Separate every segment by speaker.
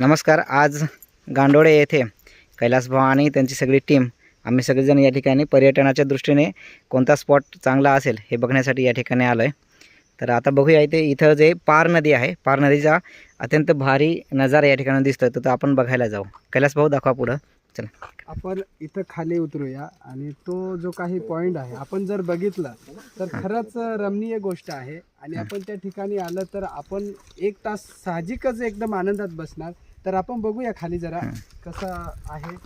Speaker 1: नमस्कार. आज गांडोळे येथे कैलास भाऊ आणि त्यांची सगळी टीम आम्ही सगळेजण या ठिकाणी पर्यटनाच्या दृष्टीने कोणता स्पॉट चांगला असेल हे बघण्यासाठी या ठिकाणी आलो आहे. तर आता बघूया इथं जे पार नदी आहे, पार नदीचा अत्यंत भारी नजारा या ठिकाणी दिसतोय, तर आपण बघायला जाऊ. कैलास भाऊ दाखवा पुढं. चला
Speaker 2: आपण इथं खाली उतरूया आणि तो जो काही पॉइंट आहे आपण जर बघितला तर खरंच रमणीय गोष्ट आहे. आणि आपण त्या ठिकाणी आलं तर आपण 1 तास साहजिकच एकदम आनंदात बसणार. तर आपण बघूया खाली जरा कसं आहे.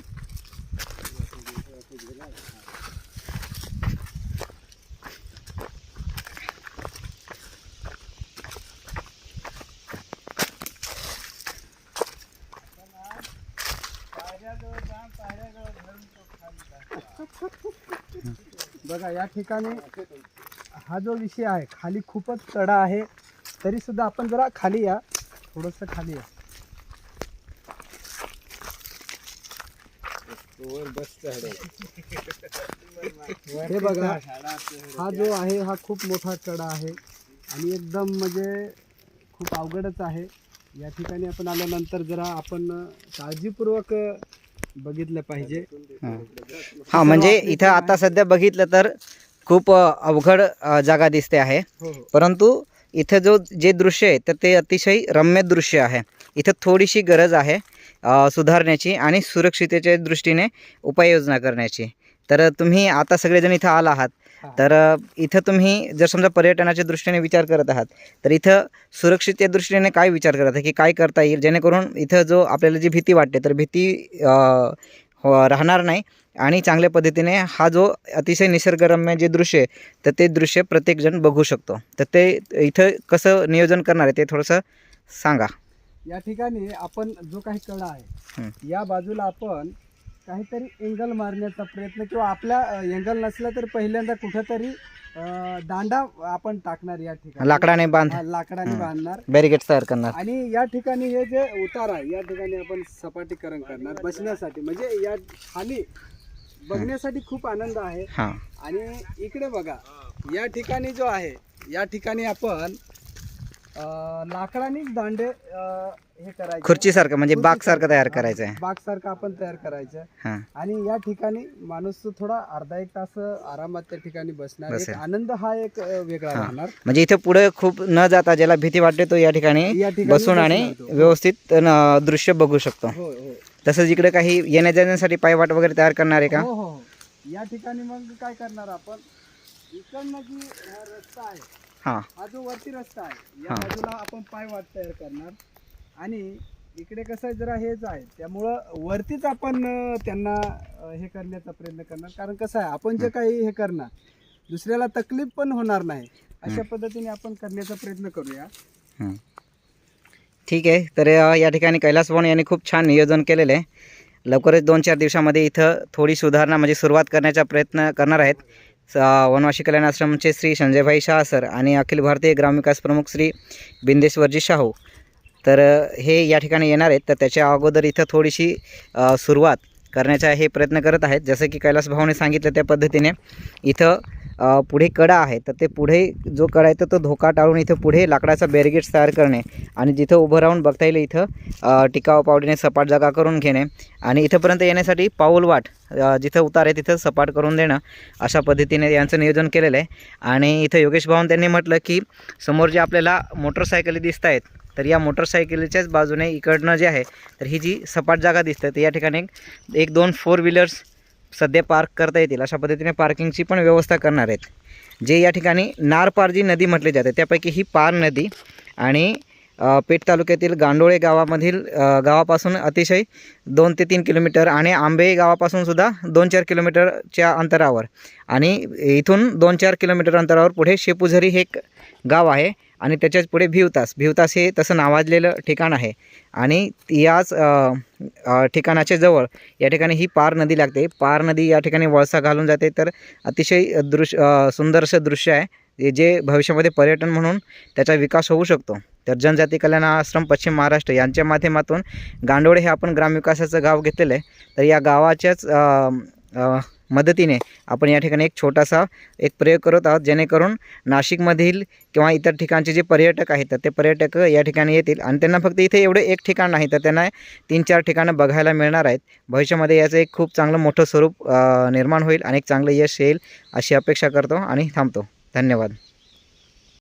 Speaker 2: बघा या ठिकाणी हा जो विषय आहे, खाली खूपच चढा आहे, तरी सुद्धा आपण जरा खाली या, थोडंसं खाली या. हे बघा हा जो आहे हा खूप मोठा चढा आहे आणि एकदम म्हणजे खूप अवघडच आहे. या ठिकाणी आपण आल्यानंतर जरा आपण काळजीपूर्वक बघितलं पाहिजे.
Speaker 1: हां, म्हणजे इथं आता सध्या बघितलं तर खूप अवघड जागा दिसते आहे. परंतु इथं जे दृश्य आहे तर ते अतिशय रम्य दृश्य आहे. इथं थोडीशी गरज आहे सुधारण्याची आणि सुरक्षिततेच्या दृष्टीने उपाययोजना करण्याची. तर तुम्ही आता सगळेजण इथं आला आहात, तर इथं तुम्ही जर समजा पर्यटनाच्या दृष्टीने विचार करत आहात तर इथं सुरक्षिततेच्या दृष्टीने काय विचार करत आहे की काय करता येईल जेणेकरून इथं जो आपल्याला जी भीती वाटते तर भीती राहणार नाही आणि चांगल्या पद्धतीने हा जो अतिशय निसर्गरम्य जे दृश्य आहे तर ते दृश्य प्रत्येकजण बघू शकतो. तर ते इथं कसं नियोजन करणार आहे ते थोडंसं सांगा.
Speaker 2: या ठिकाणी आपण जो काही कडा आहे या बाजूला आपण काहीतरी एंगल मारण्याचा प्रयत्न, किंवा आपल्या एंगल नसला तर पहिल्यांदा कुठंतरी दांडा आपण टाकणार. या ठिकाणी लाकडाने बांधणार,
Speaker 1: बॅरिकेड तयार करणार
Speaker 2: आणि या ठिकाणी हे जे उतार आहे या ठिकाणी आपण सपाटीकरण करणार बसण्यासाठी. म्हणजे या खाली बघण्यासाठी खूप आनंद आहे. आणि इकडे बघा या ठिकाणी जो आहे या ठिकाणी आपण लाकडानेच दांडे हे करायचे,
Speaker 1: खुर्चीसारखं म्हणजे बागसारखं तयार करायचं आहे.
Speaker 2: बागसारखं आपण तयार करायचं. आणि या ठिकाणी माणूस थोडा अर्धा 1 तास आरामात त्या ठिकाणी बसणार. एक आनंद हा एक वेगळा राहणार.
Speaker 1: म्हणजे इथे पुढे खूप न जाता ज्याला भीती वाटते तो या ठिकाणी बसून आणि व्यवस्थित दृश्य बघू शकतो. तसंच इकडे काही येण्या जाण्यासाठी पायवाट वगैरे तयार करणार आहे का?
Speaker 2: हो. या ठिकाणी मग काय करणार आपण, इकडनं जी हा रस्ता आहे, हा जो वरती रस्ता आहे या बाजूला आपण पायवाट तयार करणार. आणि इकडे कसं जरा हेच आहे त्यामुळं वरतीच आपण त्यांना हे करण्याचा प्रयत्न करणार. कारण कसं आहे आपण जे काही हे करणार दुसऱ्याला तकलीफ पण होणार नाही, अशा पद्धतीने आपण करण्याचा प्रयत्न करूया.
Speaker 1: ठीक आहे. तर या ठिकाणी कैलास भाऊ यांनी खूप छान नियोजन केलेलं आहे. लवकरच 2-4 दिवसामध्ये इथं थोडी सुधारणा म्हणजे सुरुवात करण्याचा प्रयत्न करणार आहेत. वनवासी कल्याण आश्रमचे श्री संजयभाई शाह सर आणि अखिल भारतीय ग्रामविकास प्रमुख श्री बिंदेश्वरजी शाहू तर हे या ठिकाणी येणार आहेत. तर त्याच्या अगोदर इथं थोडीशी सुरुवात करण्याचा हे प्रयत्न करत आहेत. जसं की कैलास भाऊने सांगितलं त्या पद्धतीने इथं पुढे कडा आहे तर ते पुढे जो कडा आहे तर तो धोका टाळून इथं पुढे लाकडाचा बॅरिकेड्स तयार करणे आणि जिथं उभं राहून बघता येईल इथं टिकाव पावडीने सपाट जागा करून घेणे आणि इथंपर्यंत येण्यासाठी पाऊलवाट जिथं उतार आहे तिथं सपाट करून देणं, अशा पद्धतीने यांचं नियोजन केलेलं आहे. आणि इथं योगेश भाऊन त्यांनी म्हटलं की समोर जे आपल्याला मोटरसायकली दिसत आहेत तर या मोटरसायकलीच्याच बाजूने इकडनं जे आहे तर ही जी सपाट जागा दिसते तर या ठिकाणी 1-2 4 व्हीलर्स सध्या पार्क करता येतील अशा पद्धतीने पार्किंगची पण व्यवस्था करणार आहेत. जे या ठिकाणी नारपारजी नदी म्हटली जाते त्यापैकी ही पार नदी आणि पेठ तालुक्यातील गांडोळे गावापासून अतिशय 2 ते 3 किलोमीटर आणि आंबे गावापासून सुद्धा 2-4 किलोमीटरच्या अंतरावर आणि इथून 2-4 किलोमीटर अंतरावर पुढे शेपूझरी हे एक गाव आहे आणि त्याच्याच पुढे भिवतास हे तसं नावाजलेलं ठिकाण आहे. आणि याच ठिकाणाच्या जवळ या ठिकाणी ही पार नदी लागते. पार नदी या ठिकाणी वळसा घालून जाते. तर अतिशय सुंदरसं दृश्य आहे जे भविष्यामध्ये पर्यटन म्हणून त्याचा विकास होऊ शकतो. तर जनजाती कल्याण आश्रम पश्चिम महाराष्ट्र यांच्या माध्यमातून गांडोळे हे आपण ग्रामविकासाचं गाव घेतलेलं आहे. तर या गावाच्याच मदतीने आपण या ठिकाणी एक छोटासा एक प्रयोग करत आहोत, जेणेकरून नाशिकमधील किंवा इतर ठिकाणचे जे पर्यटक आहेत तर ते पर्यटक या ठिकाणी येतील आणि त्यांना फक्त इथे एवढं एक ठिकाण नाही तर त्यांना 3-4 ठिकाणं बघायला मिळणार आहेत. भविष्यामध्ये याचं एक खूप चांगलं मोठं स्वरूप निर्माण होईल आणि एक चांगलं यश येईल अशी अपेक्षा करतो आणि थांबतो. धन्यवाद.